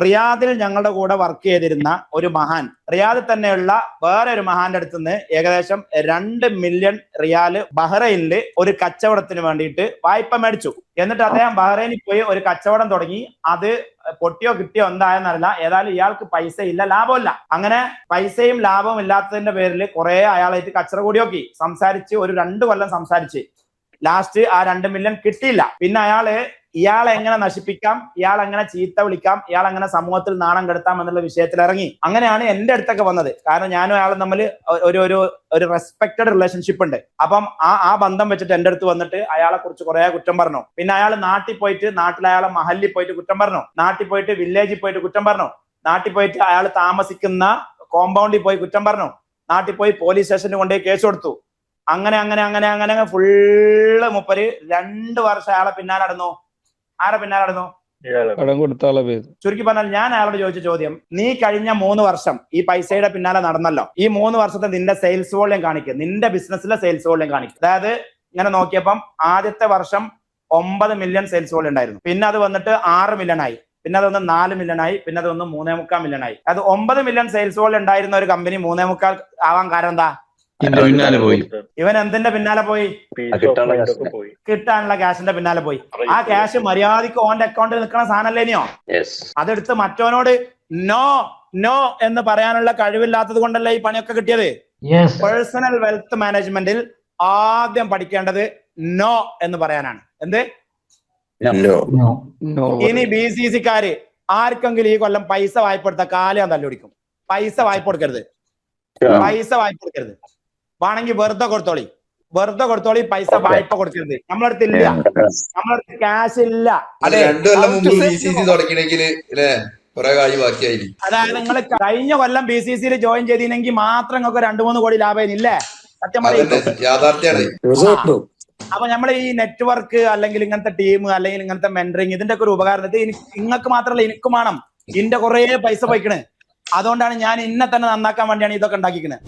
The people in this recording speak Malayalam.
റിയാദിൽ ഞങ്ങളുടെ കൂടെ വർക്ക് ചെയ്തിരുന്ന ഒരു മഹാൻ, റിയാദിൽ തന്നെയുള്ള വേറെ ഒരു മഹാന്റെ അടുത്ത് നിന്ന് ഏകദേശം 2 മില്യൺ റിയാല് ബഹ്റൈനിൽ ഒരു കച്ചവടത്തിന് വേണ്ടിയിട്ട് വായ്പ മേടിച്ചു. എന്നിട്ട് അദ്ദേഹം ബഹ്റൈനിൽ പോയി ഒരു കച്ചവടം തുടങ്ങി. അത് പൊട്ടിയോ കിട്ടിയോ എന്തായെന്നറിയില്ല. ഏതായാലും ഇയാൾക്ക് പൈസ ഇല്ല, ലാഭമില്ല. അങ്ങനെ പൈസയും ലാഭവും ഇല്ലാത്തതിന്റെ പേരിൽ കുറെ അയാളായിട്ട് കച്ചറ കൂടിയോക്കി സംസാരിച്ച് ഒരു 2 കൊല്ലം സംസാരിച്ച് ലാസ്റ്റ് ആ 2 മില്യൺ കിട്ടിയില്ല. പിന്നെ ഇയാളെ എങ്ങനെ നശിപ്പിക്കാം, ഇയാൾ എങ്ങനെ ചീത്ത വിളിക്കാം, ഇയാൾ എങ്ങനെ സമൂഹത്തിൽ നാണം കെടുത്താം എന്നുള്ള വിഷയത്തിൽ ഇറങ്ങി. അങ്ങനെയാണ് എന്റെ അടുത്തൊക്കെ വന്നത്. കാരണം ഞാനും അയാളും തമ്മിൽ ഒരു റെസ്പെക്റ്റഡ് റിലേഷൻഷിപ്പ് ഉണ്ട്. അപ്പം ആ ബന്ധം വെച്ചിട്ട് എന്റെ അടുത്ത് വന്നിട്ട് അയാളെ കുറിച്ച് കുറെ കുറ്റം പറഞ്ഞു. പിന്നെ അയാൾ നാട്ടിൽ പോയിട്ട് അയാളെ മഹലിൽ പോയിട്ട് കുറ്റം പറഞ്ഞു, നാട്ടിൽ പോയിട്ട് വില്ലേജിൽ പോയിട്ട് കുറ്റം പറഞ്ഞു, നാട്ടിൽ പോയിട്ട് അയാൾ താമസിക്കുന്ന കോമ്പൗണ്ടിൽ പോയി കുറ്റം പറഞ്ഞു, നാട്ടിൽ പോയി പോലീസ് സ്റ്റേഷനിൽ കൊണ്ടുപോയി കേസ് കൊടുത്തു. അങ്ങനെ ഫുള്ള് മൂപ്പര് 2 വർഷം അയാളെ പിന്നാലെ നടന്നു. ആരെ പിന്നാലെ നടന്നു? ചുരുക്കി പറഞ്ഞാൽ ഞാൻ അയാളോട് ചോദിച്ച ചോദ്യം, നീ കഴിഞ്ഞ 3 വർഷം ഈ പൈസയുടെ പിന്നാലെ നടന്നല്ലോ, ഈ 3 വർഷത്തെ നിന്റെ സെയിൽസ് വോളിയം കാണിക്കുക, നിന്റെ ബിസിനസ്സിലെ സെയിൽസ് വോളിയം കാണിക്കുക. അതായത് ഇങ്ങനെ നോക്കിയപ്പം ആദ്യത്തെ വർഷം 9 മില്യൺ സെയിൽസ് വോളിയം ഉണ്ടായിരുന്നു. പിന്നെ അത് വന്നിട്ട് 6 മില്യൺ ആയി, പിന്നെ അതൊന്ന് 4 മില്യൺ ആയി, പിന്നെ അതൊന്ന് 3.25 മില്യൺ ആയി. അത് 9 മില്യൺ സെയിൽസ് വോളിയം ഉണ്ടായിരുന്ന ഒരു കമ്പനി 3.25 ആവാൻ കാരണം എന്താ? ഇവൻ എന്തിന്റെ പിന്നാലെ പോയി? കിട്ടാനുള്ള ക്യാഷിന്റെ പിന്നാലെ പോയി. ആ ക്യാഷ് മര്യാദക്ക് ഓന്റെ അക്കൗണ്ടിൽ നിൽക്കുന്ന സാധനല്ലേനിയോ? അതെടുത്ത് മറ്റവനോട് നോ നോ എന്ന് പറയാനുള്ള കഴിവില്ലാത്തത് കൊണ്ടല്ലേ ഈ പണിയൊക്കെ കിട്ടിയത്. പേഴ്സണൽ വെൽത്ത് മാനേജ്മെന്റിൽ ആദ്യം പഠിക്കേണ്ടത് നോ എന്ന് പറയാനാണ്. എന്ത്? ഇനി BCCക്കാര് ആർക്കെങ്കിലും ഈ കൊല്ലം പൈസ വായ്പ എടുത്ത കാലം തല്ലുപിടിക്കും. പൈസ വായ്പ കൊടുക്കരുത്, പൈസ വായ്പ കൊടുക്കരുത്. വേണമെങ്കിൽ വെറുതെ കൊടുത്തോളി, പൈസ വായ്പ കൊടുക്കരുത്. നമ്മളടുത്തില്ല, നമ്മളടുത്ത് ക്യാഷ് ഇല്ല. അതായത് നിങ്ങൾ കഴിഞ്ഞ കൊല്ലം BCCയിൽ ജോയിൻ ചെയ്തിനെങ്കിൽ മാത്രം നിങ്ങൾക്ക് 2-3 കോടി ലാഭം ഇല്ലേ? സത്യം പറയും. അപ്പൊ നമ്മൾ ഈ നെറ്റ്വർക്ക് അല്ലെങ്കിൽ ഇങ്ങനത്തെ ടീം അല്ലെങ്കിൽ ഇങ്ങനത്തെ മെന്ററിങ് ഇതിന്റെ ഒക്കെ ഒരു ഉപകാരം നിങ്ങൾക്ക് മാത്രമല്ല എനിക്കും വേണം. ഇതിന്റെ കുറെ പൈസ പോയിക്കണ്. അതുകൊണ്ടാണ് ഞാൻ ഇന്നെ തന്നെ നന്നാക്കാൻ വേണ്ടിയാണ് ഇതൊക്കെ ഉണ്ടാക്കിക്കണത്.